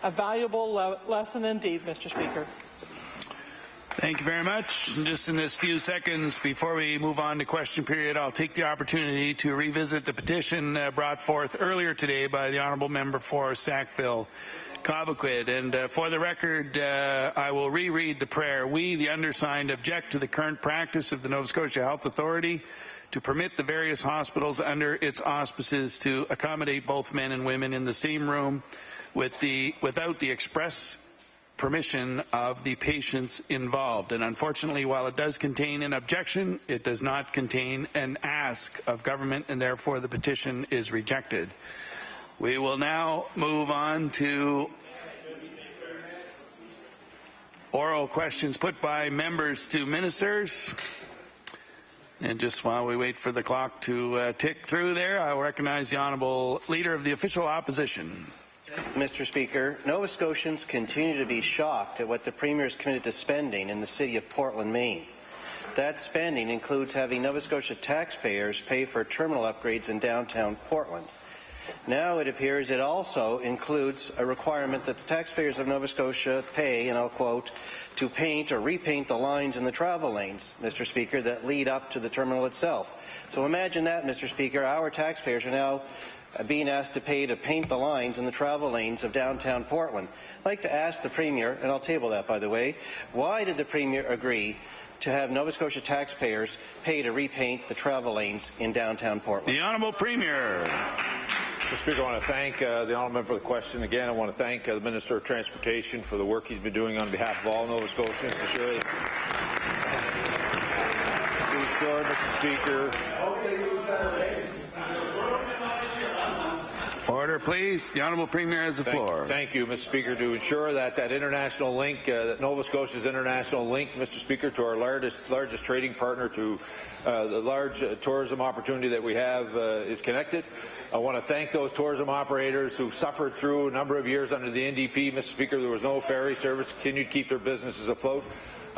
A valuable lesson indeed, Mr. Speaker. Thank you very much. And just in this few seconds before we move on to question period, I'll take the opportunity to revisit the petition brought forth earlier today by the Honourable Member for Sackville-Cobequid. And for the record, I will reread the prayer. We, the undersigned, object to the current practice of the Nova Scotia Health Authority to permit the various hospitals under its auspices to accommodate both men and women in the same room without the express permission of the patients involved. And unfortunately, while it does contain an objection, it does not contain an ask of government, and therefore the petition is rejected. We will now move on to oral questions put by members to ministers. And just while we wait for the clock to tick through there, I will recognize the Honourable Leader of the Official Opposition. Mr. Speaker, Nova Scotians continue to be shocked at what the Premier is committed to spending in the city of Portland, Maine. That spending includes having Nova Scotia taxpayers pay for terminal upgrades in downtown Portland. Now it appears it also includes a requirement that the taxpayers of Nova Scotia pay, and I'll quote, to paint or repaint the lines in the travel lanes, Mr. Speaker, that lead up to the terminal itself. So imagine that, Mr. Speaker. Our taxpayers are now being asked to pay to paint the lines in the travel lanes of downtown Portland. I'd like to ask the Premier, and I'll table that, by the way, why did the Premier agree to have Nova Scotia taxpayers pay to repaint the travel lanes in downtown Portland? The Honourable Premier. Mr. Speaker, I want to thank the Honourable Member for the question. Again, I want to thank the Minister of Transportation for the work he's been doing on behalf of all Nova Scotians to ensure, Mr. Speaker. Order, please. The Honourable Premier has the floor. Thank you, Mr. Speaker. To ensure that international link, that Nova Scotia's international link, Mr. Speaker, to our largest trading partner, to the large tourism opportunity that we have is connected. I want to thank those tourism operators who suffered through a number of years under the NDP. Mr. Speaker, there was no ferry service, continued to keep their businesses afloat.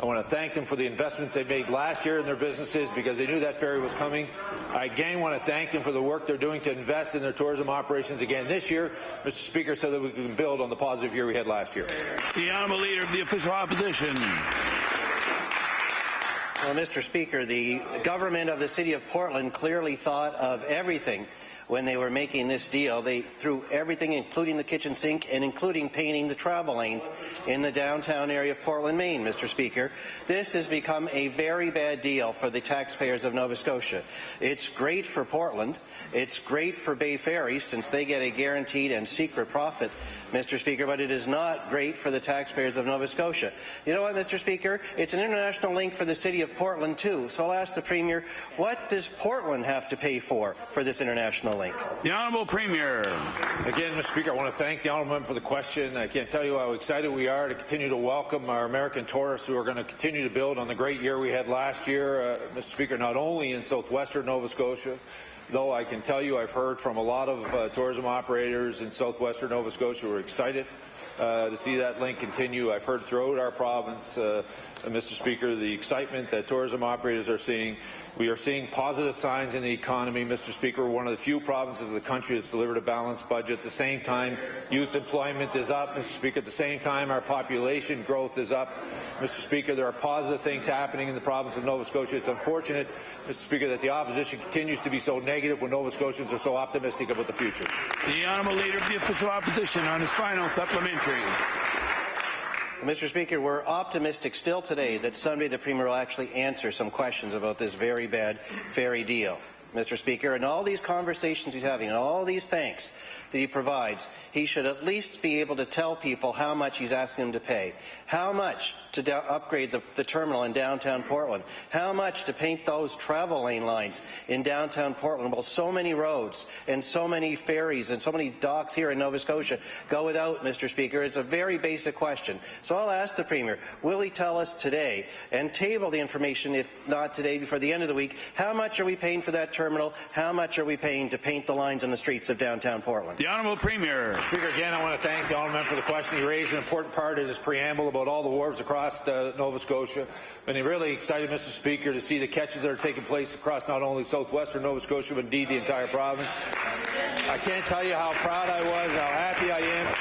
I want to thank them for the investments they made last year in their businesses because they knew that ferry was coming. I again want to thank them for the work they're doing to invest in their tourism operations again this year, Mr. Speaker, so that we can build on the positive year we had last year. The Honourable Leader of the Official Opposition. Well, Mr. Speaker, the government of the City of Portland clearly thought of everything when they were making this deal. They threw everything, including the kitchen sink and including painting the travel lanes in the downtown area of Portland, Maine, Mr. Speaker. This has become a very bad deal for the taxpayers of Nova Scotia. It's great for Portland. It's great for Bay Ferries since they get a guaranteed and secret profit, Mr. Speaker, but it is not great for the taxpayers of Nova Scotia. You know what, Mr. Speaker? It's an international link for the City of Portland, too. So I'll ask the Premier, what does Portland have to pay for this international link? The Honourable Premier. Again, Mr. Speaker, I want to thank the Honourable Member for the question. I can't tell you how excited we are to continue to welcome our American tourists who are going to continue to build on the great year we had last year, Mr. Speaker, not only in southwestern Nova Scotia, though I can tell you I've heard from a lot of tourism operators in southwestern Nova Scotia who are excited to see that link continue. I've heard throughout our province, Mr. Speaker, the excitement that tourism operators are seeing. We are seeing positive signs in the economy, Mr. Speaker. We're one of the few provinces of the country that's delivered a balanced budget. At the same time, youth employment is up, Mr. Speaker. At the same time, our population growth is up. Mr. Speaker, there are positive things happening in the province of Nova Scotia. It's unfortunate, Mr. Speaker, that the opposition continues to be so negative when Nova Scotians are so optimistic about the future. The Honourable Leader of the Official Opposition on his final supplementary. Mr. Speaker, we're optimistic still today that someday the Premier will actually answer some questions about this very bad ferry deal, Mr. Speaker. And all these conversations he's having and all these thanks that he provides, he should at least be able to tell people how much he's asking them to pay, how much to upgrade the terminal in downtown Portland, how much to paint those travel lane lines in downtown Portland. Well, so many roads and so many ferries and so many docks here in Nova Scotia go without, Mr. Speaker. It's a very basic question. So I'll ask the Premier, will he tell us today and table the information, if not today, before the end of the week, how much are we paying for that terminal, how much are we paying to paint the lines on the streets of downtown Portland? The Honourable Premier. Speaker, again, I want to thank the Honourable Member for the question. He raised an important part in his preamble about all the wharves across Nova Scotia. And I'm really excited, Mr. Speaker, to see the catches that are taking place across not only southwestern Nova Scotia, but indeed the entire province. I can't tell you how proud I was, how happy I am.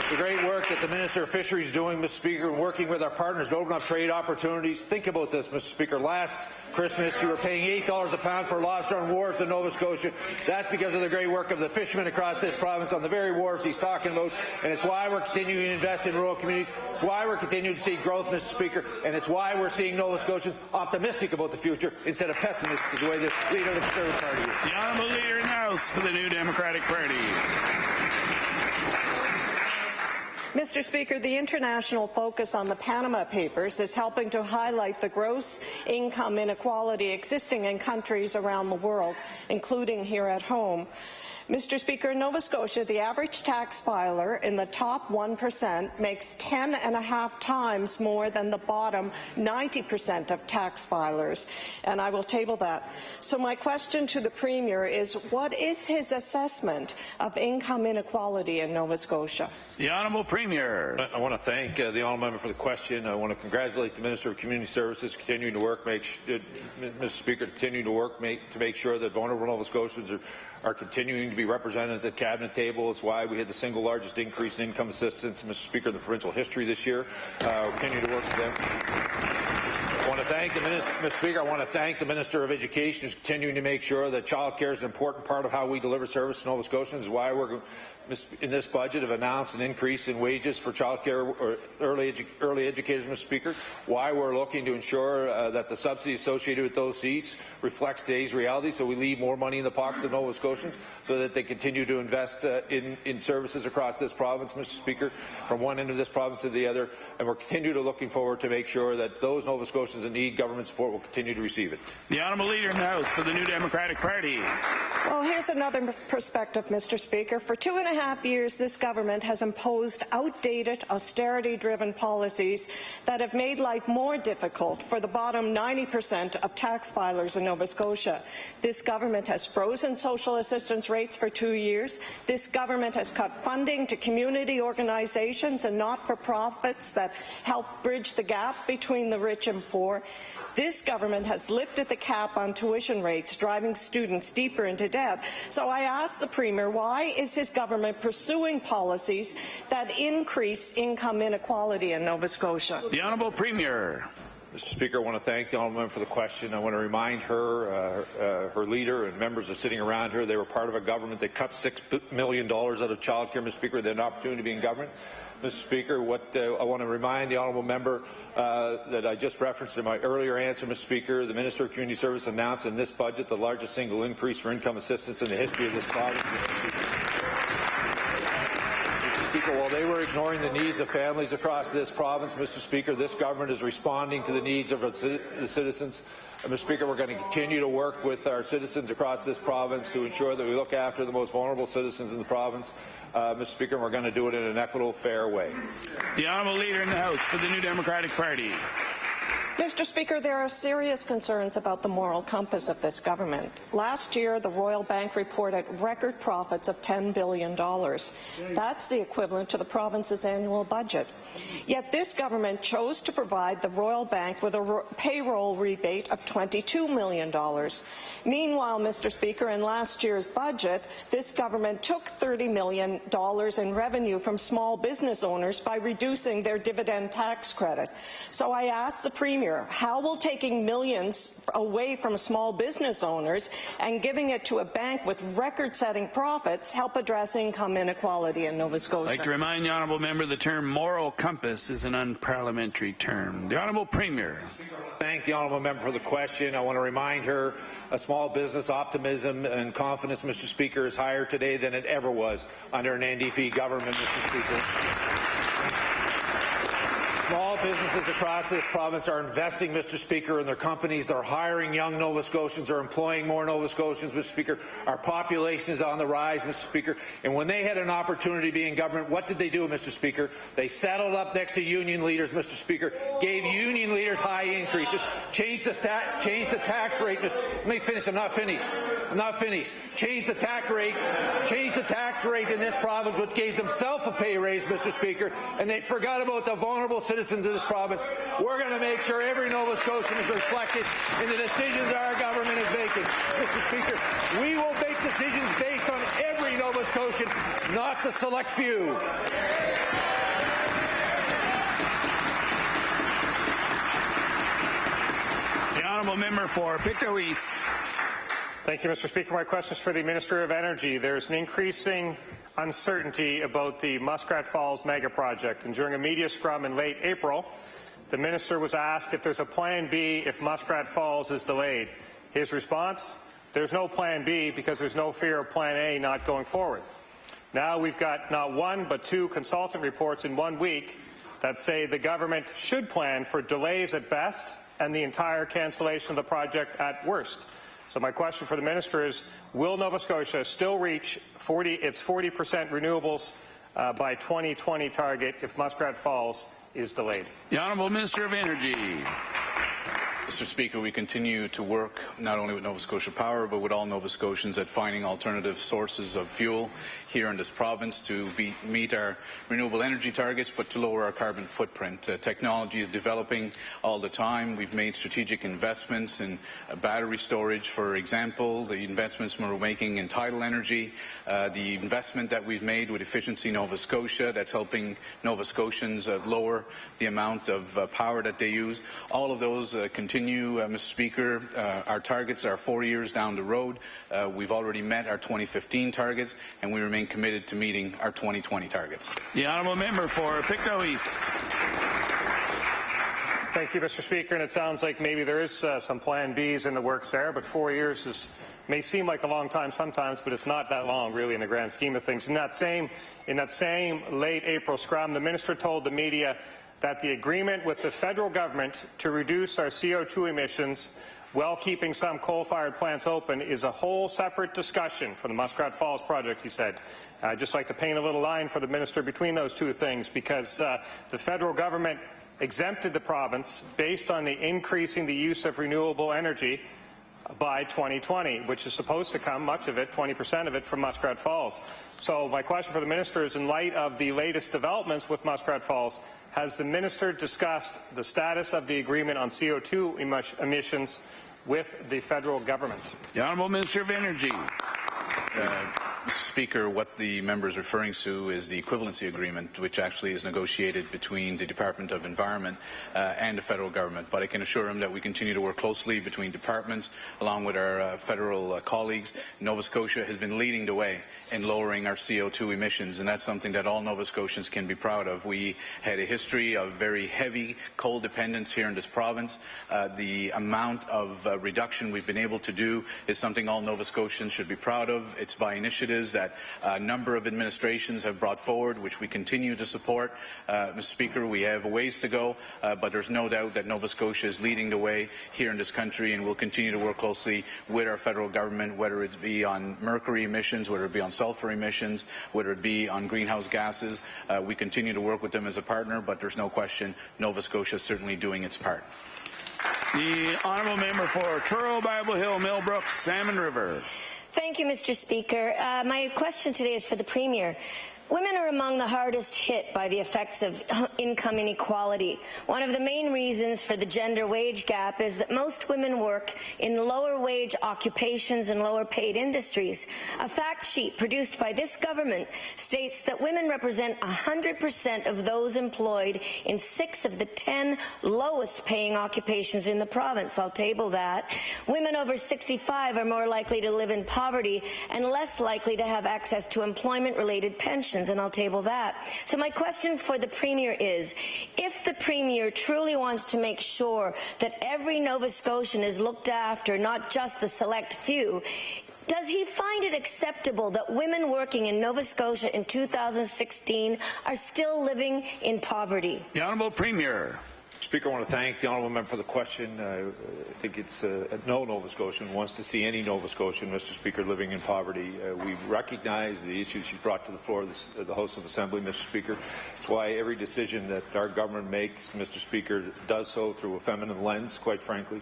the great work that the Minister of Fisheries is doing, Mr. Speaker, and working with our partners to open up trade opportunities. Think about this, Mr. Speaker. Last Christmas, you were paying $8 a pound for lobster on wharves in Nova Scotia. That's because of the great work of the fishermen across this province on the very wharves he's talking about, and it's why we're continuing to invest in rural communities. It's why we're continuing to see growth, Mr. Speaker, and it's why we're seeing Nova Scotians optimistic about the future instead of pessimistic the way the leader of the Conservative Party is. The Honourable Leader in the House for the New Democratic Party. Mr. Speaker, the international focus on the Panama Papers is helping to highlight the gross income inequality existing in countries around the world, including here at home. Mr. Speaker, in Nova Scotia, the average tax filer in the top 1% makes 10.5 times more than the bottom 90% of tax filers, and I will table that. So my question to the Premier is, what is his assessment of income inequality in Nova Scotia? The Honourable Premier. I want to thank the honourable member for the question. I want to congratulate the Minister of Community Services continuing to work, Mr. Speaker, continuing to work to make sure that vulnerable Nova Scotians are continuing to be represented at the Cabinet table. It's why we had the single largest increase in income assistance, Mr. Speaker, in the provincial history this year. Continue to work with them. I want to thank the Minister, Mr. Speaker, I want to thank the Minister of Education who's continuing to make sure that childcare is an important part of how we deliver service to Nova Scotians. Is why we're in this budget have announced an increase in wages for childcare or early educators, Mr. Speaker. Why we're looking to ensure that the subsidy associated with those seats reflects today's reality, so we leave more money in the pockets of Nova Scotians so that they continue to invest in services across this province, Mr. Speaker, from one end of this province to the other. And we're continuing to looking forward to make sure that those Nova Scotians that need government support will continue to receive it. The Honourable Leader in the House for the New Democratic Party. Well, here's another perspective, Mr. Speaker. For 2.5 years, this government has imposed outdated, austerity-driven policies that have made life more difficult for the bottom 90% of tax filers in Nova Scotia. This government has frozen social assistance rates for 2 years. This government has cut funding to community organizations and not-for-profits that help bridge the gap between the rich and poor. This government has lifted the cap on tuition rates, driving students deeper into debt. So I ask the Premier, why is his government pursuing policies that increase income inequality in Nova Scotia? The Honourable Premier. Mr. Speaker, I want to thank the honourable member for the question. I want to remind her, her leader and members are sitting around her. They were part of a government that cut $6 million out of childcare, Mr. Speaker. They had an opportunity to be in government. Mr. Speaker, I want to remind the honourable member that I just referenced in my earlier answer, Mr. Speaker. The Minister of Community Service announced in this budget the largest single increase for income assistance in the history of this province, Mr. Speaker, while they were ignoring the needs of families across this province, Mr. Speaker, this government is responding to the needs of the citizens. Mr. Speaker, we're going to continue to work with our citizens across this province to ensure that we look after the most vulnerable citizens in the province. Mr. Speaker, we're going to do it in an equitable, fair way. The Honourable Leader in the House for the New Democratic Party. Mr. Speaker, there are serious concerns about the moral compass of this government. Last year, the Royal Bank reported record profits of $10 billion. That's the equivalent to the province's annual budget. Yet this government chose to provide the Royal Bank with a payroll rebate of $22 million. Meanwhile, Mr. Speaker, in last year's budget, this government took $30 million in revenue from small business owners by reducing their dividend tax credit. So I ask the Premier, how will taking millions away from small business owners and giving it to a bank with record-setting profits help address income inequality in Nova Scotia? I'd like to remind the honourable member the term moral compass is an unparliamentary term. The Honourable Premier. Thank the honourable member for the question. I want to remind her small business optimism and confidence, Mr. Speaker, is higher today than it ever was under an NDP government, Mr. Speaker. Small businesses across this province are investing, Mr. Speaker, in their companies. They're hiring young Nova Scotians. They're employing more Nova Scotians, Mr. Speaker. Our population is on the rise, Mr. Speaker. And when they had an opportunity to be in government, what did they do, Mr. Speaker? They saddled up next to union leaders, Mr. Speaker, gave union leaders high increases, changed the tax rate. Let me finish. I'm not finished. Changed the tax rate in this province, which gave themselves a pay raise, Mr. Speaker, and they forgot about the vulnerable citizens of this province. We're going to make sure every Nova Scotian is reflected in the decisions our government is making. Mr. Speaker, we will make decisions based on every Nova Scotian, not the select few. member for Pictou East. Thank you, Mr. Speaker. My question is for the Minister of Energy. There's an increasing uncertainty about the Muskrat Falls mega project, and during a media scrum in late April, the minister was asked if there's a plan B if Muskrat Falls is delayed. His response: there's no plan B because there's no fear of plan A not going forward. Now we've got not one but two consultant reports in 1 week that say the government should plan for delays at best and the entire cancellation of the project at worst. So my question for the minister is, will Nova Scotia still reach its 40% renewables by 2020 target if Muskrat Falls is delayed? The Honourable Minister of Energy. Mr. Speaker, we continue to work not only with Nova Scotia Power but with all Nova Scotians at finding alternative sources of fuel here in this province to meet our renewable energy targets but to lower our carbon footprint. Technology is developing all the time. We've made strategic investments in battery storage, for example, the investments we're making in tidal energy, the investment that we've made with Efficiency Nova Scotia that's helping Nova Scotians lower the amount of power that they use. All of those continue, Mr. Speaker. Our targets are 4 years down the road. We've already met our 2015 targets, and we remain committed to meeting our 2020 targets. The Honourable Member for Pictou East. Thank you, Mr. Speaker. And it sounds like maybe there is some plan Bs in the works there, but 4 years may seem like a long time sometimes, but it's not that long, really, in the grand scheme of things. In that same late April scrum, the minister told the media that the agreement with the federal government to reduce our CO2 emissions while keeping some coal-fired plants open is a whole separate discussion for the Muskrat Falls project, he said. I'd just like to paint a little line for the minister between those two things, because the federal government exempted the province based on the increasing the use of renewable energy by 2020, which is supposed to come, much of it, 20% of it, from Muskrat Falls. So my question for the minister is, in light of the latest developments with Muskrat Falls, has the minister discussed the status of the agreement on CO2 emissions with the federal government? The Honourable Minister of Energy. Mr. Speaker, what the member is referring to is the equivalency agreement, which actually is negotiated between the Department of Environment and the federal government. But I can assure him that we continue to work closely between departments, along with our federal colleagues. Nova Scotia has been leading the way in lowering our CO2 emissions, and that's something that all Nova Scotians can be proud of. We had a history of very heavy coal dependence here in this province. The amount of reduction we've been able to do is something all Nova Scotians should be proud of. It's by initiatives that a number of administrations have brought forward, which we continue to support. Mr. Speaker, we have a ways to go, but there's no doubt that Nova Scotia is leading the way here in this country, and we'll continue to work closely with our federal government, whether it be on mercury emissions, whether it be on sulphur emissions, whether it be on greenhouse gases. We continue to work with them as a partner, but there's no question Nova Scotia is certainly doing its part. The Honourable Member for Truro, Bible Hill, Millbrook, Salmon River. Thank you, Mr. Speaker. My question today is for the Premier. Women are among the hardest hit by the effects of income inequality. One of the main reasons for the gender wage gap is that most women work in lower wage occupations and lower paid industries. A fact sheet produced by this government states that women represent 100% of those employed in 6 of the 10 lowest paying occupations in the province. I'll table that. Women over 65 are more likely to live in poverty and less likely to have access to employment-related pensions, and I'll table that. So my question for the Premier is, if the Premier truly wants to make sure that every Nova Scotian is looked after, not just the select few, does he find it acceptable that women working in Nova Scotia in 2016 are still living in poverty? The Honourable Premier. Speaker, I want to thank the honourable member for the question. I think it's no Nova Scotian wants to see any Nova Scotian, Mr. Speaker, living in poverty. We recognize the issues she brought to the floor of the House of Assembly, Mr. Speaker. It's why every decision that our government makes, Mr. Speaker, does so through a feminine lens, quite frankly.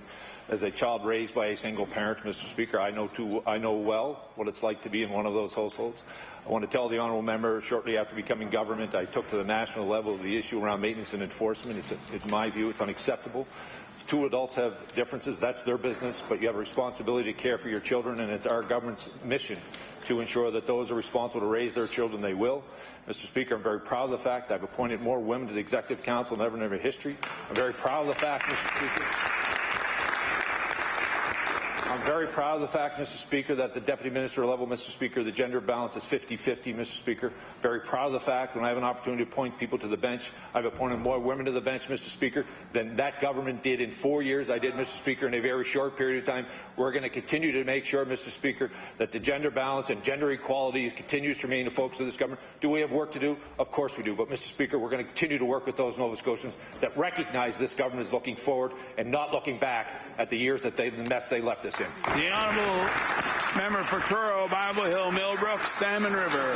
As a child raised by a single parent, Mr. Speaker, I know well what it's like to be in one of those households. I want to tell the honourable member, shortly after becoming government, I took to the national level the issue around maintenance and enforcement. In my view, it's unacceptable. If 2 adults have differences, that's their business, but you have a responsibility to care for your children, and it's our government's mission to ensure that those are responsible to raise their children, they will. Mr. Speaker, I'm very proud of the fact I've appointed more women to the Executive Council than ever in history. I'm very proud of the fact, Mr. Speaker, I'm very proud of the fact, Mr. Speaker, that the Deputy Minister level, Mr. Speaker, the gender balance is 50-50, Mr. Speaker. Very proud of the fact when I have an opportunity to appoint people to the bench, I've appointed more women to the bench, Mr. Speaker, than that government did in 4 years. I did, Mr. Speaker, in a very short period of time. We're going to continue to make sure, Mr. Speaker, that the gender balance and gender equality continues to remain the focus of this government. Do we have work to do? Of course we do. But, Mr. Speaker, we're going to continue to work with those Nova Scotians that recognize this government is looking forward and not looking back at the years that the mess they left us in. The honourable member for Truro, Bible Hill, Millbrook, Salmon River.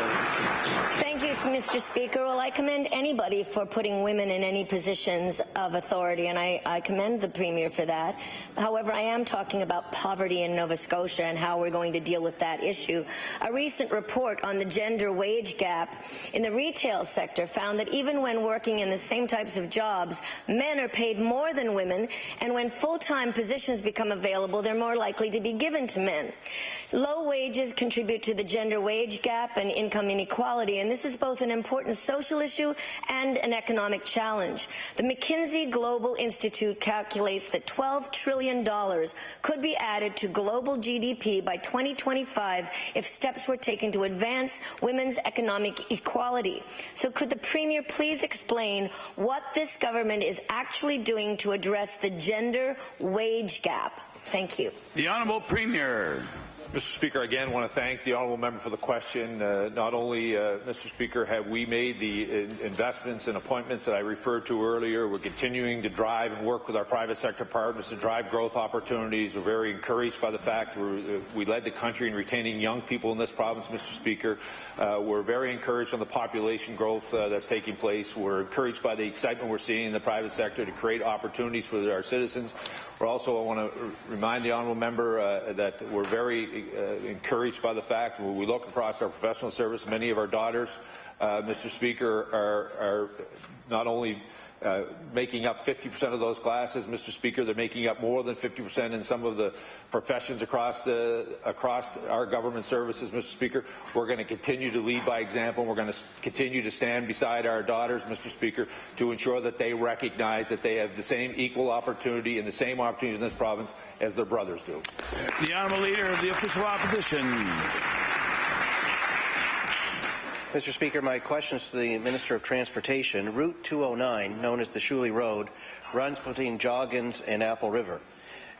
Thank you, Mr. Speaker. Well, I commend anybody for putting women in any positions of authority, and I commend the Premier for that. However, I am talking about poverty in Nova Scotia and how we're going to deal with that issue. A recent report on the gender wage gap in the retail sector found that even when working in the same types of jobs, men are paid more than women, and when full-time positions become available, they're more likely to be given to men. Low wages contribute to the gender wage gap and income inequality, and this is both an important social issue and an economic challenge. The McKinsey Global Institute calculates that $12 trillion could be added to global GDP by 2025 if steps were taken to advance women's economic equality. So could the Premier please explain what this government is actually doing to address the gender wage gap? Thank you. The Honourable Premier. Mr. Speaker, again, I want to thank the honourable member for the question. Not only, Mr. Speaker, have we made the investments and appointments that I referred to earlier, we're continuing to drive and work with our private sector partners to drive growth opportunities. We're very encouraged by the fact we led the country in retaining young people in this province, Mr. Speaker. We're very encouraged on the population growth that's taking place. We're encouraged by the excitement we're seeing in the private sector to create opportunities for our citizens. We're also, I want to remind the honourable member that we're very encouraged by the fact when we look across our professional service, many of our daughters, Mr. Speaker, are not only making up 50% of those classes, Mr. Speaker, they're making up more than 50% in some of the professions across our government services, Mr. Speaker. We're going to continue to lead by example. We're going to continue to stand beside our daughters, Mr. Speaker, to ensure that they recognize that they have the same equal opportunity and the same opportunities in this province as their brothers do. The Honourable Leader of the Official Opposition. Mr. Speaker, my question is to the Minister of Transportation. Route 209, known as the Shuley Road, runs between Joggins and Apple River.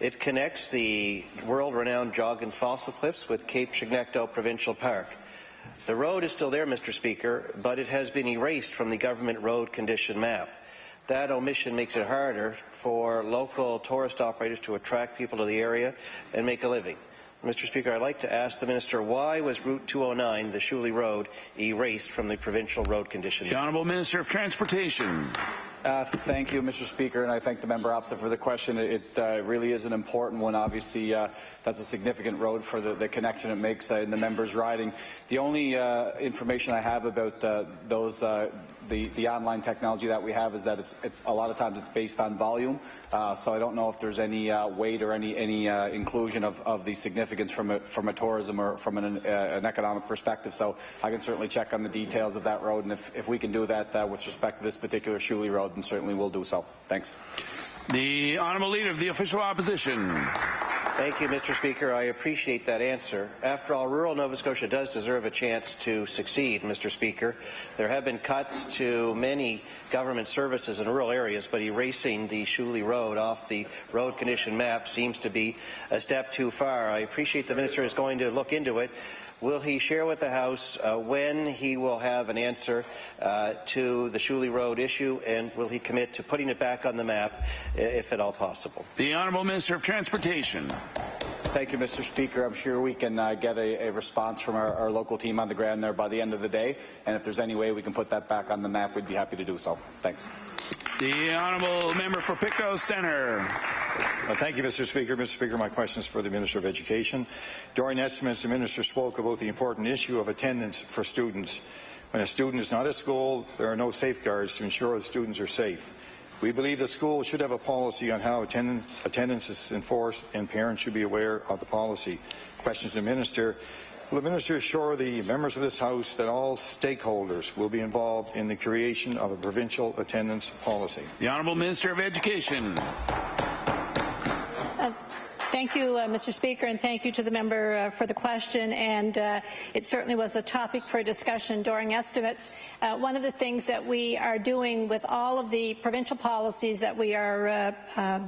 It connects the world-renowned Joggins Fossil Cliffs with Cape Chignecto Provincial Park. The road is still there, Mr. Speaker, but it has been erased from the government road condition map. That omission makes it harder for local tourist operators to attract people to the area and make a living. Mr. Speaker, I'd like to ask the Minister, why was Route 209, the Shuley Road, erased from the provincial road condition? The Honourable Minister of Transportation. Thank you, Mr. Speaker, and I thank the member opposite for the question. It really is an important one. Obviously, that's a significant road for the connection it makes in the members' riding. The only information I have about the online technology that we have is that it's a lot of times it's based on volume. So I don't know if there's any weight or any inclusion of the significance from a tourism or from an economic perspective. So I can certainly check on the details of that road, and if we can do that with respect to this particular Shuley Road, then certainly we'll do so. Thanks. The Honourable Leader of the Official Opposition. Thank you, Mr. Speaker. I appreciate that answer. After all, rural Nova Scotia does deserve a chance to succeed, Mr. Speaker. There have been cuts to many government services in rural areas, but erasing the Shuley Road off the road condition map seems to be a step too far. I appreciate the Minister is going to look into it. Will he share with the House when he will have an answer to the Shuley Road issue, and will he commit to putting it back on the map, if at all possible? The Honourable Minister of Transportation. Thank you, Mr. Speaker. I'm sure we can get a response from our local team on the ground there by the end of the day, and if there's any way we can put that back on the map, we'd be happy to do so. Thanks. The Honourable Member for Pictou Centre. Thank you, Mr. Speaker. Mr. Speaker, my question is for the Minister of Education. During estimates, the Minister spoke about the important issue of attendance for students. When a student is not at school, there are no safeguards to ensure that students are safe. We believe that schools should have a policy on how attendance is enforced, and parents should be aware of the policy. Question to the Minister. Will the Minister assure the members of this House that all stakeholders will be involved in the creation of a provincial attendance policy? The Honourable Minister of Education. Thank you, Mr. Speaker, and thank you to the member for the question. And it certainly was a topic for discussion during estimates. One of the things that we are doing with all of the provincial policies that we are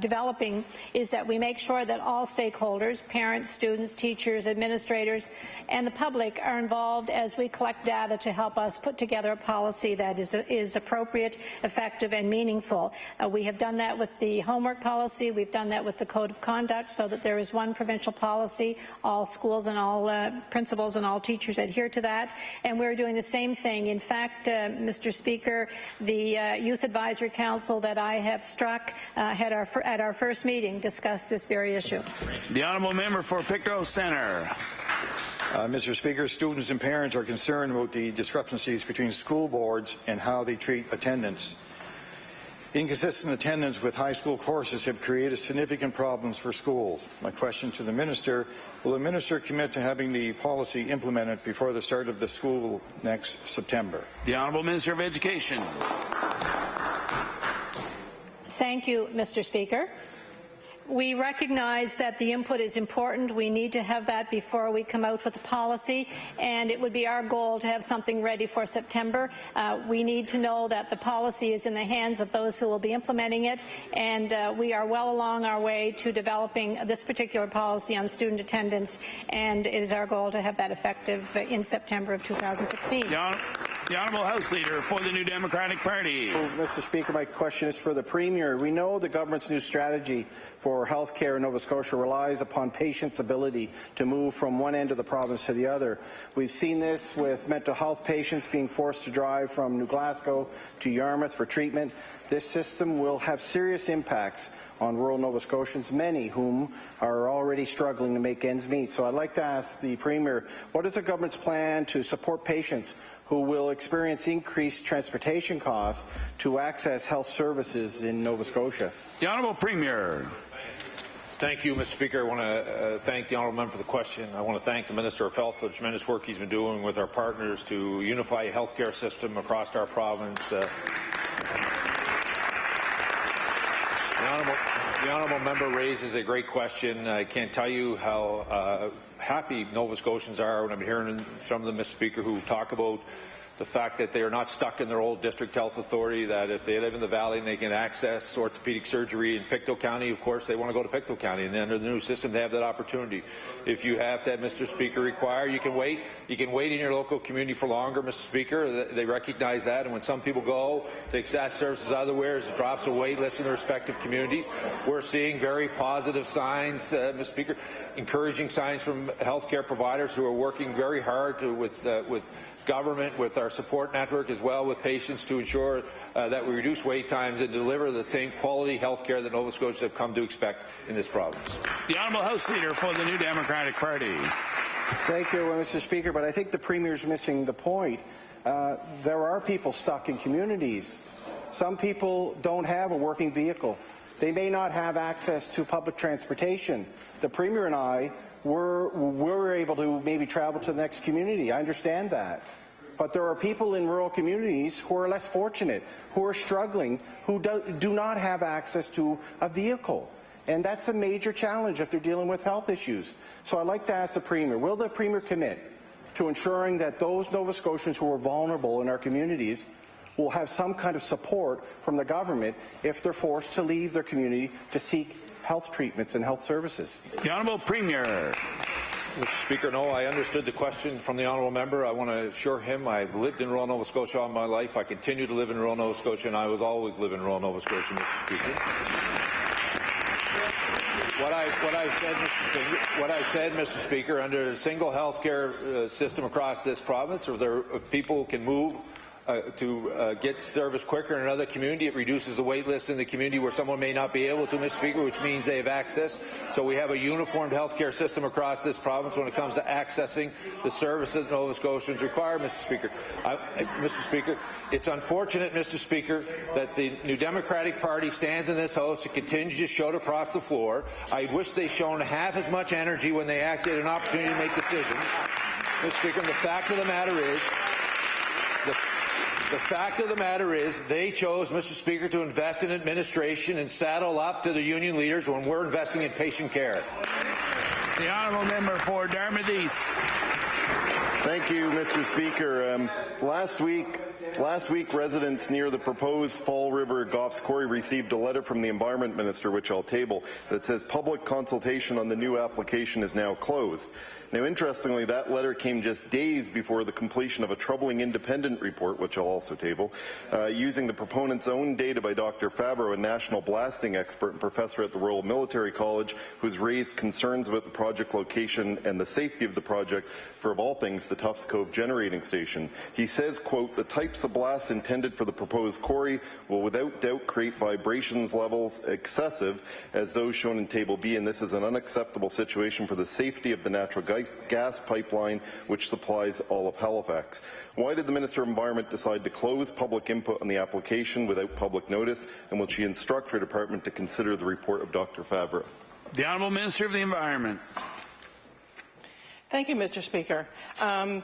developing is that we make sure that all stakeholders, parents, students, teachers, administrators, and the public are involved as we collect data to help us put together a policy that is appropriate, effective, and meaningful. We have done that with the homework policy. We've done that with the Code of Conduct, so that there is one provincial policy. All schools and all principals and all teachers adhere to that. And we're doing the same thing. In fact, Mr. Speaker, the Youth Advisory Council that I have struck at our first meeting discussed this very issue. The honourable member for Pictou Centre. Mr. Speaker, students and parents are concerned about the discrepancies between school boards and how they treat attendance. Inconsistent attendance with high school courses have created significant problems for schools. My question to the Minister, will the Minister commit to having the policy implemented before the start of the school next September? The Honourable Minister of Education. Thank you, Mr. Speaker. We recognize that the input is important. We need to have that before we come out with a policy, and it would be our goal to have something ready for September. We need to know that the policy is in the hands of those who will be implementing it, and we are well along our way to developing this particular policy on student attendance, and it is our goal to have that effective in September of 2016. The Honourable House Leader for the New Democratic Party. Mr. Speaker, my question is for the Premier. We know the government's new strategy for health care in Nova Scotia relies upon patients' ability to move from one end of the province to the other. We've seen this with mental health patients being forced to drive from New Glasgow to Yarmouth for treatment. This system will have serious impacts on rural Nova Scotians, many whom are already struggling to make ends meet. So I'd like to ask the Premier, what is the government's plan to support patients who will experience increased transportation costs to access health services in Nova Scotia? The Honourable Premier. Thank you, Mr. Speaker. I want to thank the honourable member for the question. I want to thank the Minister of Health for the tremendous work he's been doing with our partners to unify a healthcare system across our province. The honourable member raises a great question. I can't tell you how happy Nova Scotians are when I'm hearing some of them, Mr. Speaker, who talk about the fact that they are not stuck in their old district health authority, that if they live in the valley and they can access orthopedic surgery in Pictou County, of course they want to go to Pictou County, and under the new system they have that opportunity. If you have that, Mr. Speaker, require, you can wait in your local community for longer, Mr. Speaker. They recognize that, and when some people go to access services otherwhere, it drops a wait list in their respective communities. We're seeing very positive signs, Mr. Speaker, encouraging signs from healthcare providers who are working very hard with government, with our support network, as well with patients, to ensure that we reduce wait times and deliver the same quality health care that Nova Scotians have come to expect in this province. The Honourable House Leader for the New Democratic Party. Thank you, Mr. Speaker, but I think the Premier is missing the point. There are people stuck in communities. Some people don't have a working vehicle. They may not have access to public transportation. The Premier and I were able to maybe travel to the next community. I understand that. But there are people in rural communities who are less fortunate, who are struggling, who do not have access to a vehicle. And that's a major challenge if they're dealing with health issues. So I'd like to ask the Premier, will the Premier commit to ensuring that those Nova Scotians who are vulnerable in our communities will have some kind of support from the government if they're forced to leave their community to seek health treatments and health services? The Honourable Premier. Mr. Speaker, no, I understood the question from the honourable member. I want to assure him I've lived in rural Nova Scotia all my life. I continue to live in rural Nova Scotia, and I will always live in rural Nova Scotia, Mr. Speaker. What I said, Mr. Speaker, under a single health care system across this province, if people can move to get service quicker in another community, it reduces the wait list in the community where someone may not be able to, Mr. Speaker, which means they have access. So we have a uniformed healthcare system across this province when it comes to accessing the services that Nova Scotians require, Mr. Speaker. Mr. Speaker, it's unfortunate, Mr. Speaker, that the New Democratic Party stands in this House and continues to shout across the floor. I wish they'd shown half as much energy when they actually had an opportunity to make decisions. Mr. Speaker, and the fact of the matter is, The fact of the matter is they chose, Mr. Speaker, to invest in administration and saddle up to the union leaders when we're investing in patient care. The honourable member for Dartmouth East. Thank you, Mr. Speaker. Last week, residents near the proposed Fall River Goffs Quarry received a letter from the Environment Minister, which I'll table, that says public consultation on the new application is now closed. Now, interestingly, that letter came just days before the completion of a troubling independent report, which I'll also table, using the proponent's own data by Dr. Favreau, a national blasting expert and professor at the Royal Military College, who's raised concerns about the project location and the safety of the project for, of all things, the Tufts Cove generating station. He says, quote, the types of blasts intended for the proposed quarry will without doubt create vibrations levels excessive as those shown in Table B, and this is an unacceptable situation for the safety of the natural gas pipeline which supplies all of Halifax. Why did the Minister of Environment decide to close public input on the application without public notice, and will she instruct her department to consider the report of Dr. Favreau? The Honourable Minister of the Environment. Thank you, Mr. Speaker. All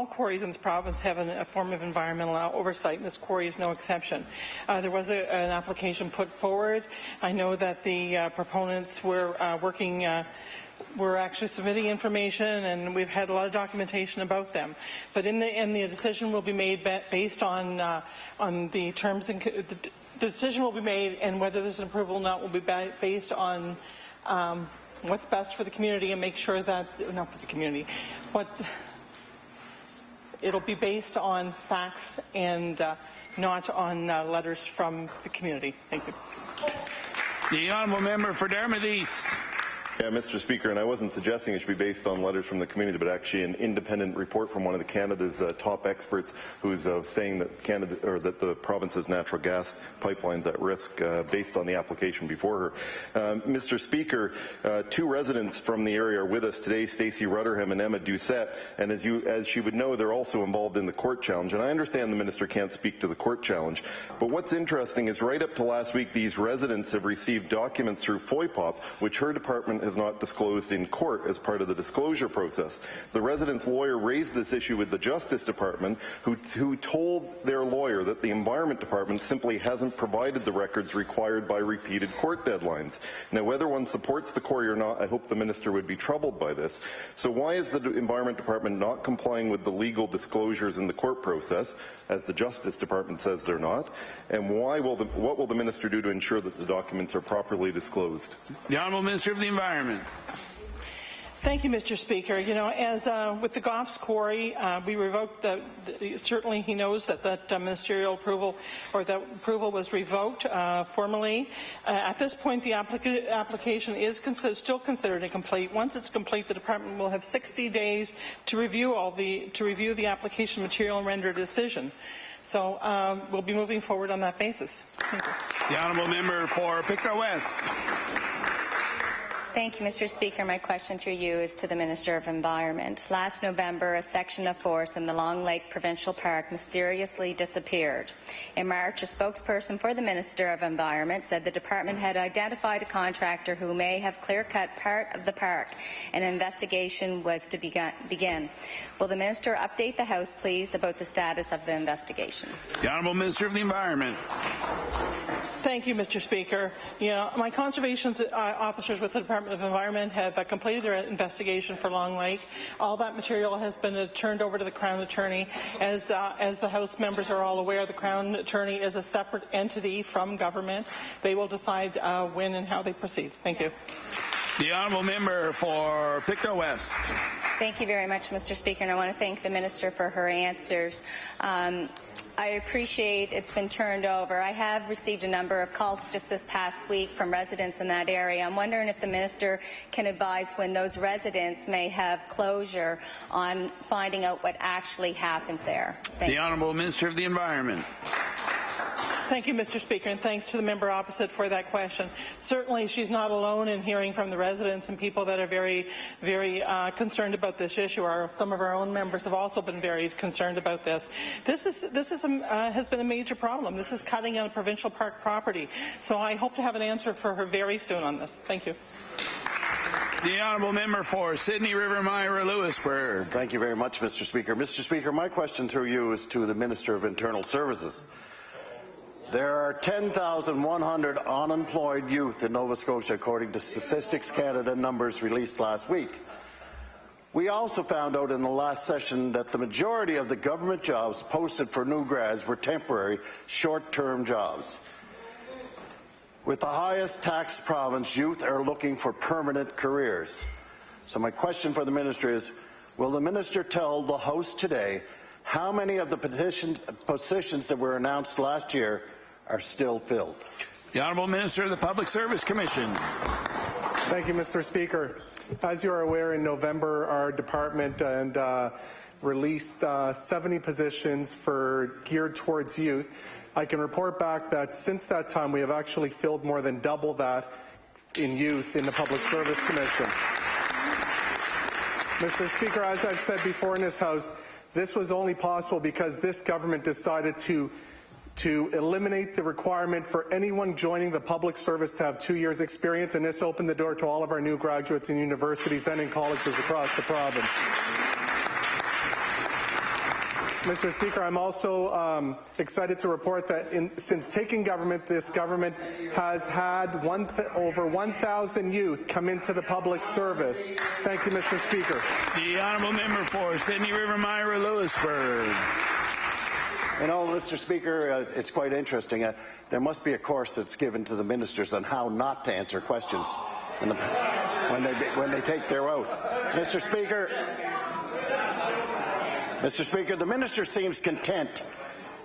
quarries in this province have a form of environmental oversight, and this quarry is no exception. There was an application put forward. I know that the proponents were we're actually submitting information, and we've had a lot of documentation about them. But in the end, the decision will be made based on the terms and the decision will be made, and whether there's an approval or not will be based on what's best for the community, and make sure that not for the community, it'll be based on facts and not on letters from the community. Thank you. The honourable member for Dartmouth East. Yeah, Mr. Speaker, and I wasn't suggesting it should be based on letters from the community, but actually an independent report from one of Canada's top experts, who's saying that that the province's natural gas pipelines at risk based on the application before her. Mr. Speaker, two residents from the area are with us today, Stacey Rutherham and Emma Doucette, and as she would know, they're also involved in the court challenge. And I understand the minister can't speak to the court challenge, but what's interesting is right up to last week, these residents have received documents through FOIPOP, which her department has not disclosed in court as part of the disclosure process. The resident's lawyer raised this issue with the Justice Department, who told their lawyer that the Environment Department simply hasn't provided the records required by repeated court deadlines. Now, whether one supports the quarry or not, I hope the minister would be troubled by this. So why is the Environment Department not complying with the legal disclosures in the court process, as the Justice Department says they're not? And what will the minister do to ensure that the documents are properly disclosed? The Honourable Minister of the Environment. Thank you, Mr. Speaker. You know, as with the Goffs Quarry, we revoked certainly he knows that ministerial approval, or that approval was revoked formally. At this point, the application is still considered incomplete. Once it's complete, the department will have 60 days to review the application material and render a decision. So we'll be moving forward on that basis. Thank you. The honourable member for Pictou West. Thank you, Mr. Speaker. My question through you is to the Minister of Environment. Last November, a section of forest in the Long Lake Provincial Park mysteriously disappeared. In March, a spokesperson for the Minister of Environment said the department had identified a contractor who may have clear-cut part of the park. An investigation was to begin. Will the Minister update the House, please, about the status of the investigation? The Honourable Minister of the Environment. Thank you, Mr. Speaker. You know, my conservation officers with the Department of Environment have completed their investigation for Long Lake. All that material has been turned over to the Crown Attorney. As the House members are all aware, the Crown Attorney is a separate entity from government. They will decide when and how they proceed. Thank you. The honourable member for Pictou West. Thank you very much, Mr. Speaker, and I want to thank the Minister for her answers. I appreciate it's been turned over. I have received a number of calls just this past week from residents in that area. I'm wondering if the Minister can advise when those residents may have closure on finding out what actually happened there. Thank you. The Honourable Minister of the Environment. Thank you, Mr. Speaker, and thanks to the member opposite for that question. Certainly, she's not alone in hearing from the residents and people that are very, very concerned about this issue. Some of our own members have also been very concerned about this. This has been a major problem. This is cutting on a provincial park property. So I hope to have an answer for her very soon on this. Thank you. The honourable member for Sydney River Myra Lewisburg. Thank you very much, Mr. Speaker. Mr. Speaker, my question through you is to the Minister of Internal Services. There are 10,100 unemployed youth in Nova Scotia, according to Statistics Canada numbers released last week. We also found out in the last session that the majority of the government jobs posted for new grads were temporary, short-term jobs. With the highest tax province, youth are looking for permanent careers. So my question for the Minister is, will the Minister tell the House today how many of the positions that were announced last year are still filled? The Honourable Minister of the Public Service Commission. Thank you, Mr. Speaker. As you are aware, in November, our department released 70 positions geared towards youth. I can report back that since that time, we have actually filled more than double that in youth in the Public Service Commission. Mr. Speaker, as I've said before in this House, this was only possible because this government decided to eliminate the requirement for anyone joining the public service to have 2 years experience, and this opened the door to all of our new graduates in universities and in colleges across the province. Mr. Speaker, I'm also excited to report that since taking government, this government has had over 1,000 youth come into the public service. Thank you, Mr. Speaker. The honourable member for Sydney River Myra Lewisburg. You know, Mr. Speaker, it's quite interesting. There must be a course that's given to the ministers on how not to answer questions when they take their oath. Mr. Speaker, the minister seems content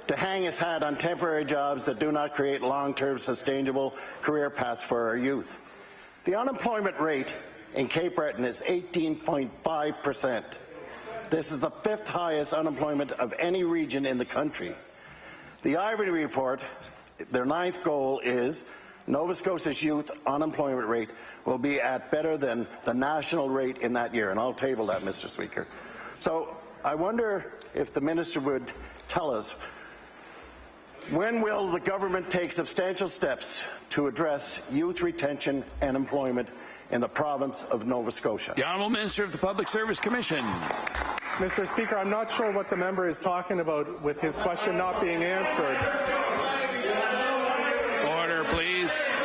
to hang his hat on temporary jobs that do not create long-term sustainable career paths for our youth. The unemployment rate in Cape Breton is 18.5%. This is the 5th highest unemployment of any region in the country. The Ivory Report, their 9th goal is Nova Scotia's youth unemployment rate will be at better than the national rate in that year, and I'll table that, Mr. Speaker. So I wonder if the minister would tell us, when will the government take substantial steps to address youth retention and employment in the province of Nova Scotia? The Honourable Minister of the Public Service Commission. Mr. Speaker, I'm not sure what the member is talking about with his question not being answered. Order, please.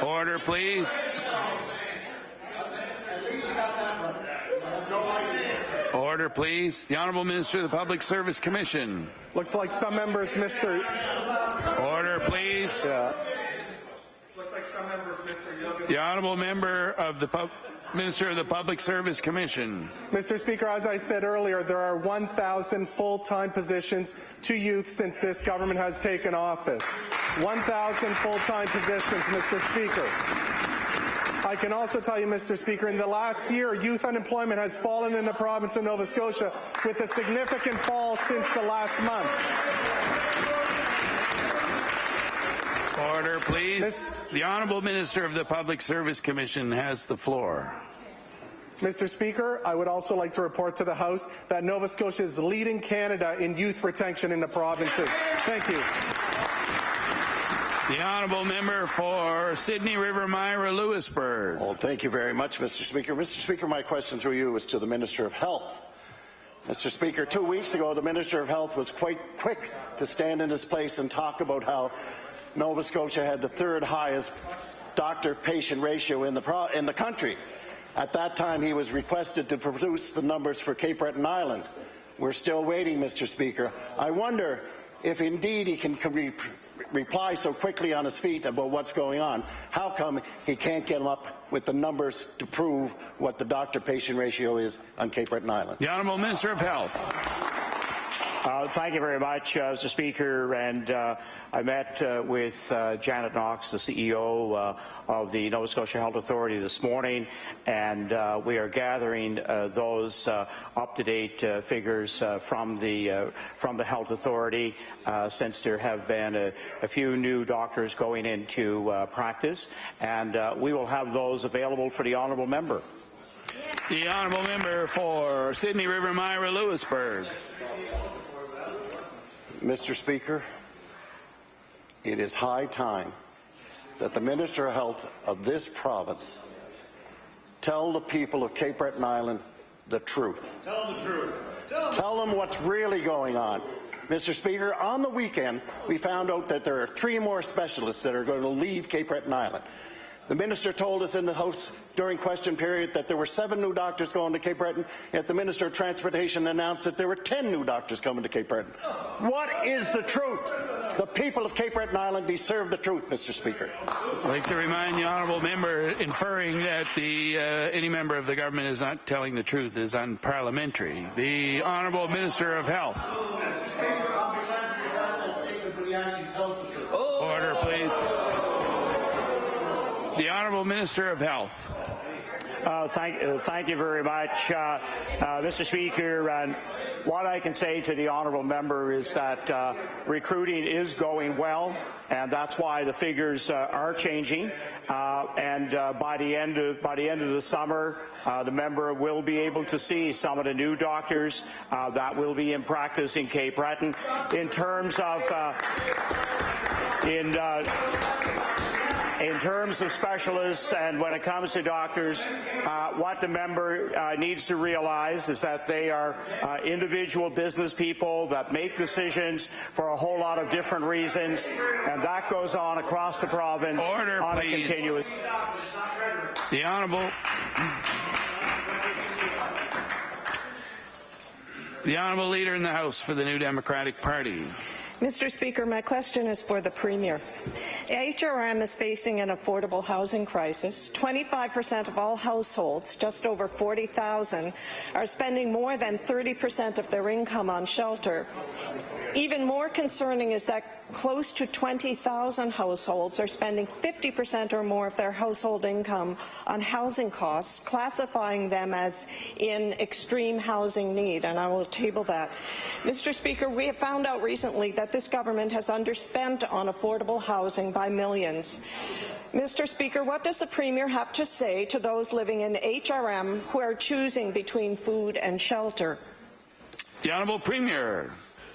Order, please. Order, please. The Honourable Minister of the Public Service Commission. Looks like some members missed their... Order, please. Yeah. Looks like some members missed their yoga. The Honourable Member of the Minister of the Public Service Commission. Mr. Speaker, as I said earlier, there are 1,000 full-time positions to youth since this government has taken office. 1,000 full-time positions, Mr. Speaker. I can also tell you, Mr. Speaker, in the last year, youth unemployment has fallen in the province of Nova Scotia with a significant fall since the last month. Order, please. The Honourable Minister of the Public Service Commission has the floor. Mr. Speaker, I would also like to report to the House that Nova Scotia is leading Canada in youth retention in the provinces. Thank you. The Honourable Member for Sydney River Myra Lewisburg. Well, thank you very much, Mr. Speaker. Mr. Speaker, my question through you is to the Minister of Health. Mr. Speaker, 2 weeks ago, the Minister of Health was quite quick to stand in his place and talk about how Nova Scotia had the 3rd highest doctor-patient ratio in the country. At that time, he was requested to produce the numbers for Cape Breton Island. We're still waiting, Mr. Speaker. I wonder if indeed he can reply so quickly on his feet about what's going on. How come he can't get him up with the numbers to prove what the doctor-patient ratio is on Cape Breton Island? The Honourable Minister of Health. Thank you very much, Mr. Speaker. And I met with Janet Knox, the CEO of the Nova Scotia Health Authority this morning, and we are gathering those up-to-date figures from the Health Authority since there have been a few new doctors going into practice, and we will have those available for the honourable member. The honourable member for Sydney River Myra Lewisburg. Mr. Speaker, it is high time that the Minister of Health of this province tell the people of Cape Breton Island the truth. Tell them the truth. Tell them what's really going on. Mr. Speaker, on the weekend, we found out that there are 3 more specialists that are going to leave Cape Breton Island. The Minister told us in the House during question period that there were 7 new doctors going to Cape Breton, yet the Minister of Transportation announced that there were 10 new doctors coming to Cape Breton. What is the truth? The people of Cape Breton Island deserve the truth, Mr. Speaker. I'd like to remind the honourable member inferring that any member of the government is not telling the truth is unparliamentary. The Honourable Minister of Health. Mr. Speaker, I'll be glad to have that statement, but he actually tells the truth. Order, please. The Honourable Minister of Health. Thank you very much, Mr. Speaker. And what I can say to the honourable member is that recruiting is going well, and that's why the figures are changing. And by the end of the summer, the member will be able to see some of the new doctors that will be in practice in Cape Breton. In terms of in terms of specialists and when it comes to doctors, what the member needs to realize is that they are individual business people that make decisions for a whole lot of different reasons, and that goes on across the province. Order, on please. A continuous. The Honourable Leader in the House for the New Democratic Party. Mr. Speaker, my question is for the Premier. HRM is facing an affordable housing crisis. 25% of all households, just over 40,000, are spending more than 30% of their income on shelter. Even more concerning is that close to 20,000 households are spending 50% or more of their household income on housing costs, classifying them as in extreme housing need, and I will table that. Mr. Speaker, we have found out recently that this government has underspent on affordable housing by millions. Mr. Speaker, what does the Premier have to say to those living in HRM who are choosing between food and shelter? The Honourable Premier.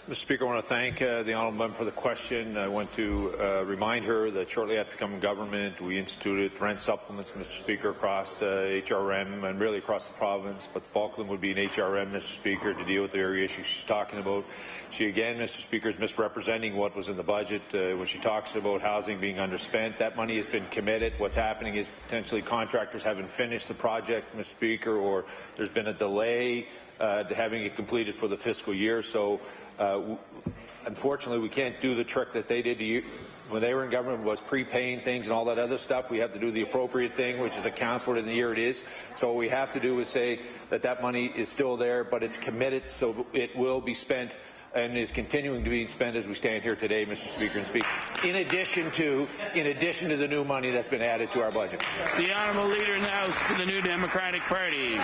Mr. Speaker, I want to thank the honourable member for the question. I want to remind her that shortly after becoming government, we instituted rent supplements, Mr. Speaker, across HRM and really across the province, but the bulk of them would be in HRM, Mr. Speaker, to deal with the area issues she's talking about. She, again, Mr. Speaker, is misrepresenting what was in the budget when she talks about housing being underspent. That money has been committed. What's happening is potentially contractors haven't finished the project, Mr. Speaker, or there's been a delay to having it completed for the fiscal year. So unfortunately, we can't do the trick that they did when they were in government, was prepaying things and all that other stuff. We have to do the appropriate thing, which is account for it in the year it is. So what we have to do is say that that money is still there, but it's committed, so it will be spent and is continuing to be spent as we stand here today, Mr. Speaker, and speak. In addition to the new money that's been added to our budget. The Honourable Leader in the House for the New Democratic Party.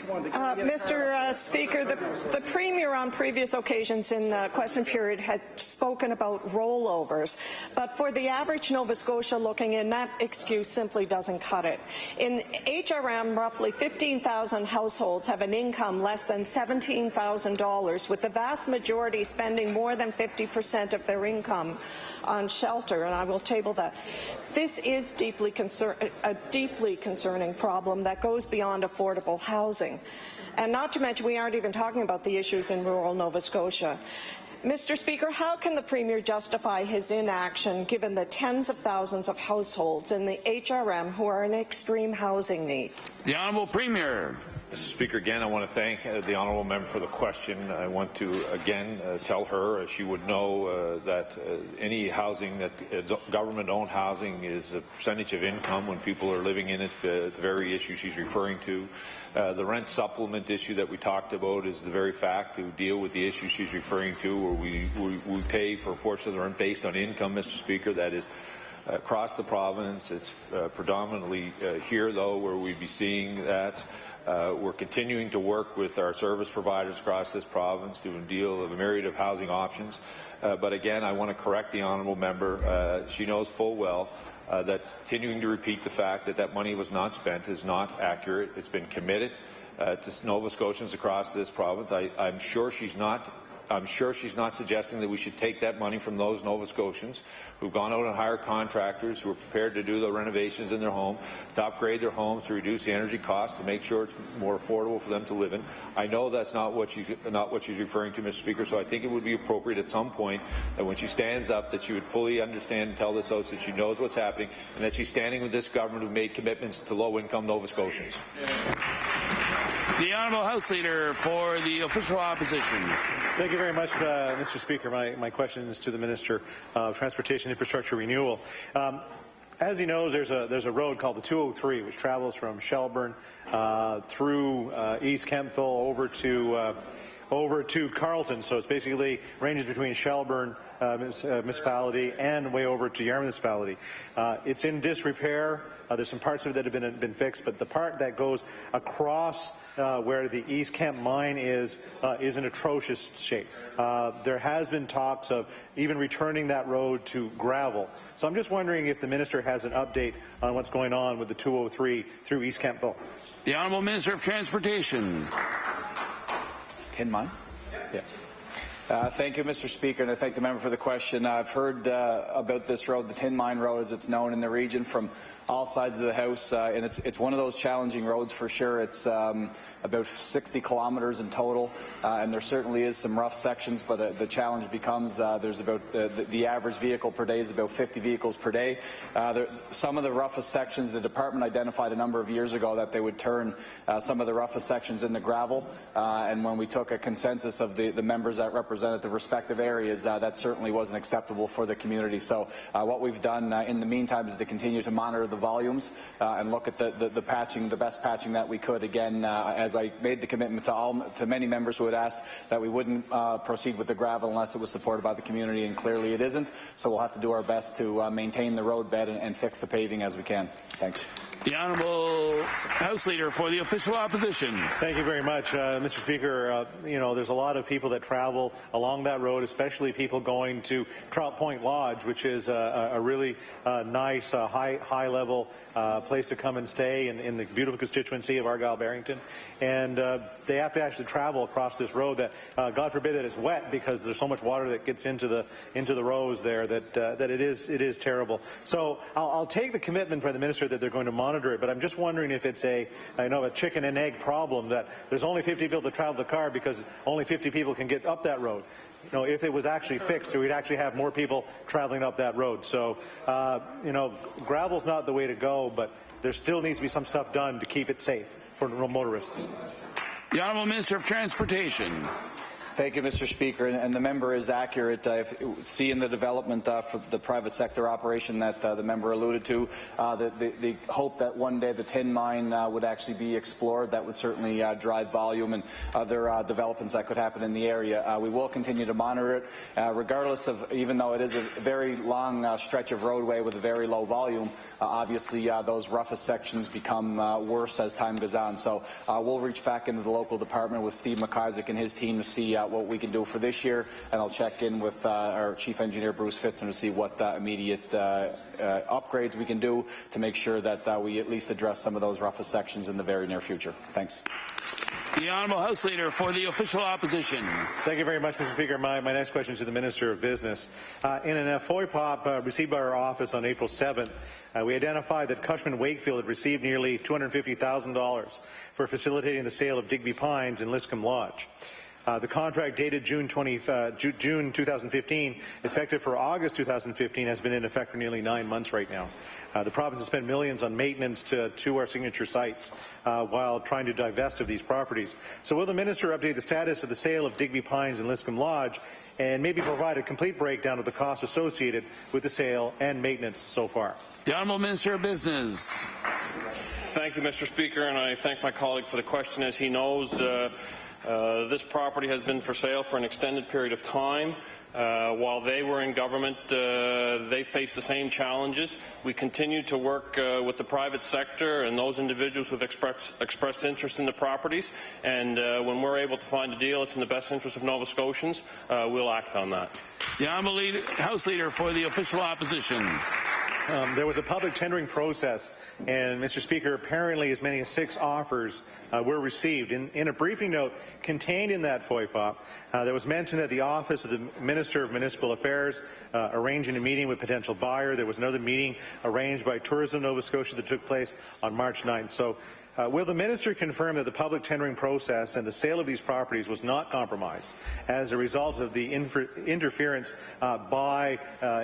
Mr. Speaker, the Premier on previous occasions in question period had spoken about rollovers, but for the average Nova Scotia looking in, that excuse simply doesn't cut it. In HRM, roughly 15,000 households have an income less than $17,000, with the vast majority spending more than 50% of their income on shelter, and I will table that. This is a deeply concerning problem that goes beyond affordable housing. And not to mention, we aren't even talking about the issues in rural Nova Scotia. Mr. Speaker, how can the Premier justify his inaction given the tens of thousands of households in the HRM who are in extreme housing need? The Honourable Premier. Mr. Speaker, again, I want to thank the honourable member for the question. I want to, again, tell her, as she would know, that any housing that government-owned housing is a percentage of income when people are living in it, the very issue she's referring to. The rent supplement issue that we talked about is the very fact to deal with the issue she's referring to, where we pay for a portion of the rent based on income, Mr. Speaker. That is across the province. It's predominantly here, though, where we'd be seeing that. We're continuing to work with our service providers across this province to deal with a myriad of housing options. But again, I want to correct the honourable member. She knows full well that continuing to repeat the fact that that money was not spent is not accurate. It's been committed to Nova Scotians across this province. I'm sure she's not I'm sure she's not suggesting that we should take that money from those Nova Scotians who've gone out and hired contractors who are prepared to do the renovations in their home, to upgrade their homes, to reduce the energy costs, to make sure it's more affordable for them to live in. I know that's not what she's referring to, Mr. Speaker, so I think it would be appropriate at some point that when she stands up that she would fully understand and tell this House that she knows what's happening and that she's standing with this government who made commitments to low-income Nova Scotians. The Honourable House Leader for the Official Opposition. Thank you very much, Mr. Speaker. My question is to the Minister of Transportation Infrastructure Renewal. As he knows, there's a road called the 203, which travels from Shelburne through East Kemptville over to Carleton. So it's basically ranges between Shelburne municipality and way over to Yarmouth municipality. It's in disrepair. There's some parts of it that have been fixed, but the part that goes across where the East Kemp mine is in atrocious shape. There has been talks of even returning that road to gravel. So I'm just wondering if the minister has an update on what's going on with the 203 through East Kempville. The Honourable Minister of Transportation. Tin mine? Yeah. Thank you, Mr. Speaker, and I thank the member for the question. I've heard about this road, the Tin Mine Road, as it's known in the region, from all sides of the House, and it's one of those challenging roads for sure. It's about 60 kilometres in total, and there certainly is some rough sections, but the challenge becomes there's about the average vehicle per day is about 50 vehicles per day. Some of the roughest sections, the department identified a number of years ago that they would turn some of the roughest sections into gravel, and when we took a consensus of the members that represented the respective areas, that certainly wasn't acceptable for the community. So what we've done in the meantime is to continue to monitor the volumes and look at the patching, the best patching that we could. Again, as I made the commitment to many members who had asked that we wouldn't proceed with the gravel unless it was supported by the community, and clearly it isn't. So we'll have to do our best to maintain the road bed and fix the paving as we can. Thanks. The Honourable House Leader for the Official Opposition. Thank you very much, Mr. Speaker. You know, there's a lot of people that travel along that road, especially people going to Trout Point Lodge, which is a really nice, high-level place to come and stay in the beautiful constituency of Argyle-Barrington. And they have to actually travel across this road that, God forbid, that it's wet because there's so much water that gets into the rows there that it is terrible. So I'll take the commitment from the minister that they're going to monitor it, but I'm just wondering if it's a chicken and egg problem, that there's only 50 people that travel the car because only 50 people can get up that road. You know, if it was actually fixed, we'd actually have more people traveling up that road. So, gravel's not the way to go, but there still needs to be some stuff done to keep it safe for motorists. The Honourable Minister of Transportation. Thank you, Mr. Speaker, and the member is accurate. Seeing the development for the private sector operation that the member alluded to, the hope that one day the tin mine would actually be explored, that would certainly drive volume and other developments that could happen in the area. We will continue to monitor it, regardless of, even though it is a very long stretch of roadway with a very low volume, obviously those roughest sections become worse as time goes on. So we'll reach back into the local department with Steve McIsaac and his team to see what we can do for this year, and I'll check in with our Chief Engineer Bruce Fitzner to see what immediate upgrades we can do to make sure that we at least address some of those roughest sections in the very near future. Thanks. The Honourable House Leader for the Official Opposition. Thank you very much, Mr. Speaker. My next question is to the Minister of Business. In an FOIPOP received by our office on April 7th, we identified that Cushman Wakefield had received nearly $250,000 for facilitating the sale of Digby Pines in Liscombe Lodge. The contract dated June 2015, effective for August 2015, has been in effect for nearly 9 months right now. The province has spent millions on maintenance to our signature sites while trying to divest of these properties. So will the minister update the status of the sale of Digby Pines and Liscombe Lodge and maybe provide a complete breakdown of the costs associated with the sale and maintenance so far? The Honourable Minister of Business. Thank you, Mr. Speaker, and I thank my colleague for the question. As he knows, this property has been for sale for an extended period of time. While they were in government, they faced the same challenges. We continue to work with the private sector and those individuals who have expressed interest in the properties. And when we're able to find a deal that's in the best interest of Nova Scotians, we'll act on that. The Honourable House Leader for the Official Opposition. there was a public tendering process, and Mr. Speaker, apparently as many as 6 offers were received. In a briefing note contained in that FOIPOP, there was mention that the Office of the Minister of Municipal Affairs arranging a meeting with potential buyer. There was another meeting arranged by Tourism Nova Scotia that took place on March 9th. So will the minister confirm that the public tendering process and the sale of these properties was not compromised as a result of the interference by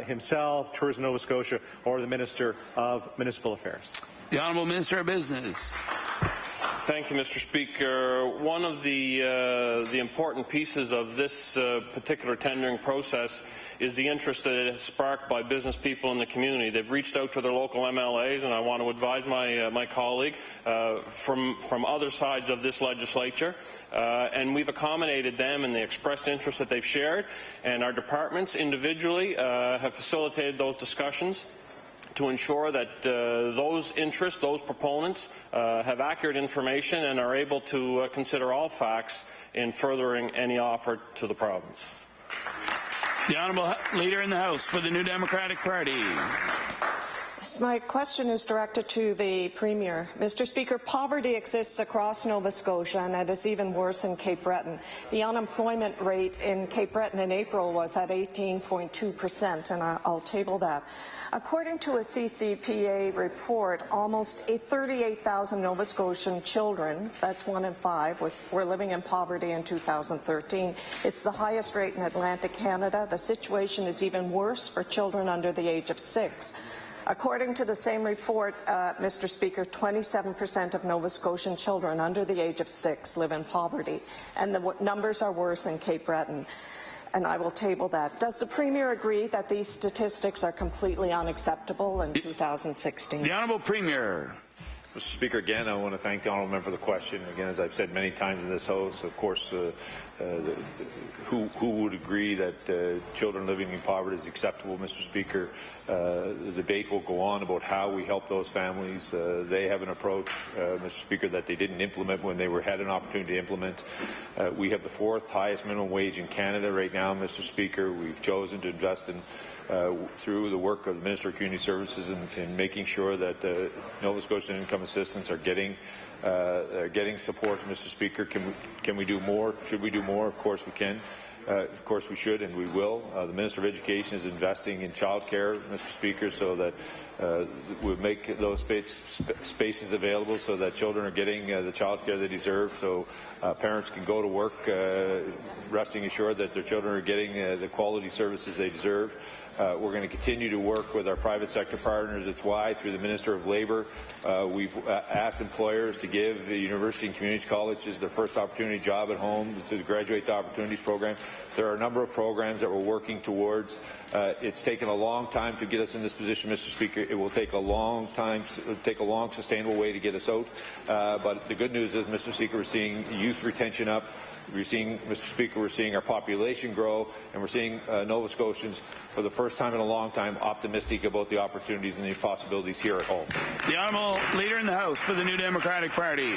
himself, Tourism Nova Scotia, or the Minister of Municipal Affairs? The Honourable Minister of Business. Thank you, Mr. Speaker. One of the important pieces of this particular tendering process is the interest that it has sparked by business people in the community. They've reached out to their local MLAs, and I want to advise my colleague from other sides of this legislature, and we've accommodated them in the expressed interest that they've shared, and our departments individually have facilitated those discussions to ensure that those interests, those proponents, have accurate information and are able to consider all facts in furthering any offer to the province. The Honourable Leader in the House for the New Democratic Party. Yes, my question is directed to the Premier. Mr. Speaker, poverty exists across Nova Scotia, and it is even worse in Cape Breton. The unemployment rate in Cape Breton in April was at 18.2%, and I'll table that. According to a CCPA report, almost 38,000 Nova Scotian children, that's 1 in 5, were living in poverty in 2013. It's the highest rate in Atlantic Canada. The situation is even worse for children under the age of 6. According to the same report, Mr. Speaker, 27% of Nova Scotian children under the age of 6 live in poverty, and the numbers are worse in Cape Breton. And I will table that. Does the Premier agree that these statistics are completely unacceptable in 2016? The Honourable Premier. Mr. Speaker, again, I want to thank the honourable member for the question. Again, as I've said many times in this House, of course, who would agree that children living in poverty is acceptable, Mr. Speaker? The debate will go on about how we help those families. They have an approach, Mr. Speaker, that they didn't implement when they had an opportunity to implement. We have the 4th highest minimum wage in Canada right now, Mr. Speaker. We've chosen to invest in through the work of the Minister of Community Services in making sure that Nova Scotian income assistants are getting support, Mr. Speaker. Can we do more? Should we do more? Of course we can. Of course we should, and we will. The Minister of Education is investing in childcare, Mr. Speaker, so that we'll make those spaces available so that children are getting the childcare they deserve, so parents can go to work resting assured that their children are getting the quality services they deserve. We're going to continue to work with our private sector partners. It's why, through the Minister of Labour, we've asked employers to give the university and community colleges their first opportunity job at home through the Graduate to Opportunities program. There are a number of programs that we're working towards. It's taken a long time to get us in this position, Mr. Speaker. It will take a long time, take a long, sustainable way to get us out. But the good news is, Mr. Speaker, we're seeing youth retention up. We're seeing, Mr. Speaker, we're seeing our population grow, and we're seeing Nova Scotians, for the first time in a long time, optimistic about the opportunities and the possibilities here at home. The Honourable Leader in the House for the New Democratic Party.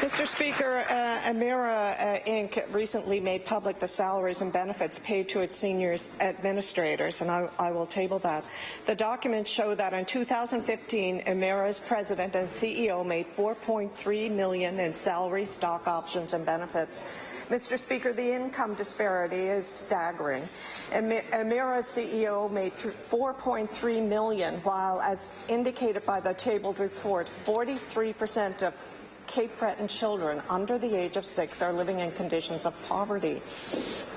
Mr. Speaker, Emera Inc. recently made public the salaries and benefits paid to its seniors administrators, and I will table that. The documents show that in 2015, Emera's president and CEO made $4.3 million in salaries, stock options, and benefits. Mr. Speaker, the income disparity is staggering. Emera's CEO made $4.3 million, while, as indicated by the tabled report, 43% of Cape Breton children under the age of 6 are living in conditions of poverty.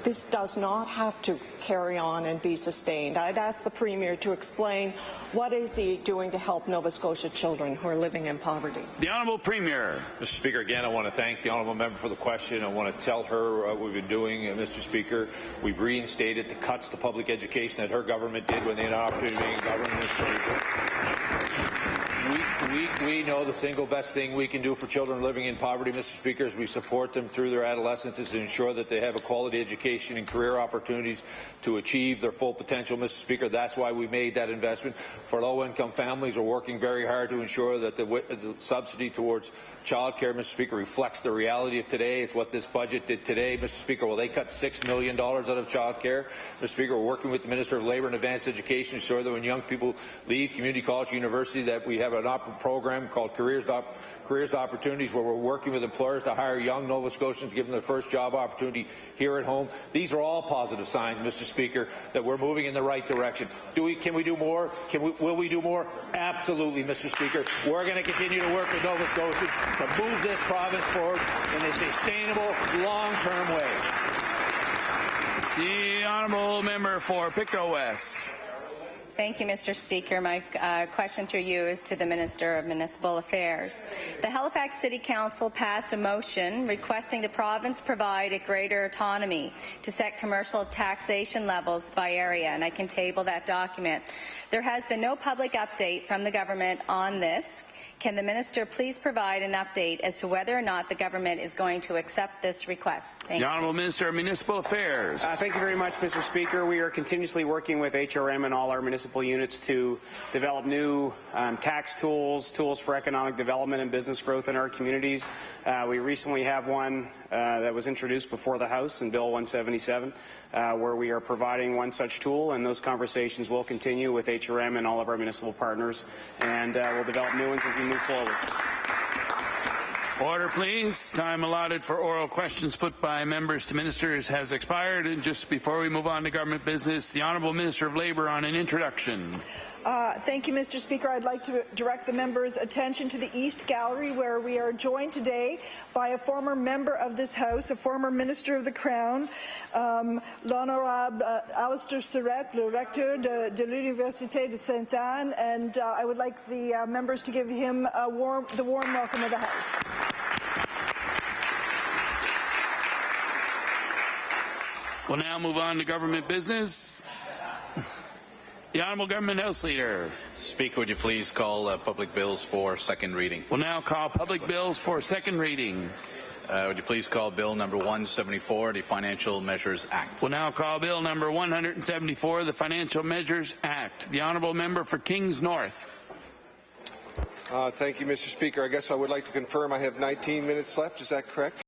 This does not have to carry on and be sustained. I'd ask the Premier to explain what is he doing to help Nova Scotia children who are living in poverty. The Honourable Premier. Mr. Speaker, again, I want to thank the honourable member for the question. I want to tell her what we've been doing, Mr. Speaker. We've reinstated the cuts to public education that her government did when they had an opportunity to be in government, Mr. Speaker. We know the single best thing we can do for children living in poverty, Mr. Speaker, is we support them through their adolescence, is to ensure that they have a quality education and career opportunities to achieve their full potential, Mr. Speaker. That's why we made that investment. For low-income families, we're working very hard to ensure that the subsidy towards childcare, Mr. Speaker, reflects the reality of today. It's what this budget did today, Mr. Speaker. Well, they cut $6 million out of childcare. Mr. Speaker, we're working with the Minister of Labour and Advanced Education to ensure that when young people leave community college or university, that we have an program called Careers to Opportunities, where we're working with employers to hire young Nova Scotians to give them their first job opportunity here at home. These are all positive signs, Mr. Speaker, that we're moving in the right direction. Can we do more? Will we do more? Absolutely, Mr. Speaker. We're going to continue to work with Nova Scotia to move this province forward in a sustainable, long-term way. The honourable member for Pictou West. Thank you, Mr. Speaker. My question through you is to the Minister of Municipal Affairs. The Halifax City Council passed a motion requesting the province provide a greater autonomy to set commercial taxation levels by area, and I can table that document. There has been no public update from the government on this. Can the minister please provide an update as to whether or not the government is going to accept this request? Thank you. The Honourable Minister of Municipal Affairs. Thank you very much, Mr. Speaker. We are continuously working with HRM and all our municipal units to develop new tax tools for economic development and business growth in our communities. We recently have one that was introduced before the House in Bill 177, where we are providing one such tool, and those conversations will continue with HRM and all of our municipal partners, and we'll develop new ones as we move forward. Order, please. Time allotted for oral questions put by members to ministers has expired. And just before we move on to government business, the Honourable Minister of Labour on an introduction. Thank you, Mr. Speaker. I'd like to direct the members' attention to the East Gallery, where we are joined today by a former member of this House, a former Minister of the Crown, l'Honorable Alistair Surrett, le recteur de l'Université de Sainte-Anne, and I would like the members to give him the warm welcome of the House. We'll now move on to government business. The Honourable Government House Leader. Speaker, would you please call public bills for second reading? We'll now call public bills for second reading. Would you please call Bill number 174, the Financial Measures Act? We'll now call Bill number 174, the Financial Measures Act. The Honourable Member for Kings North. Thank you, Mr. Speaker. I guess I would like to confirm I have 19 minutes left. Is that correct?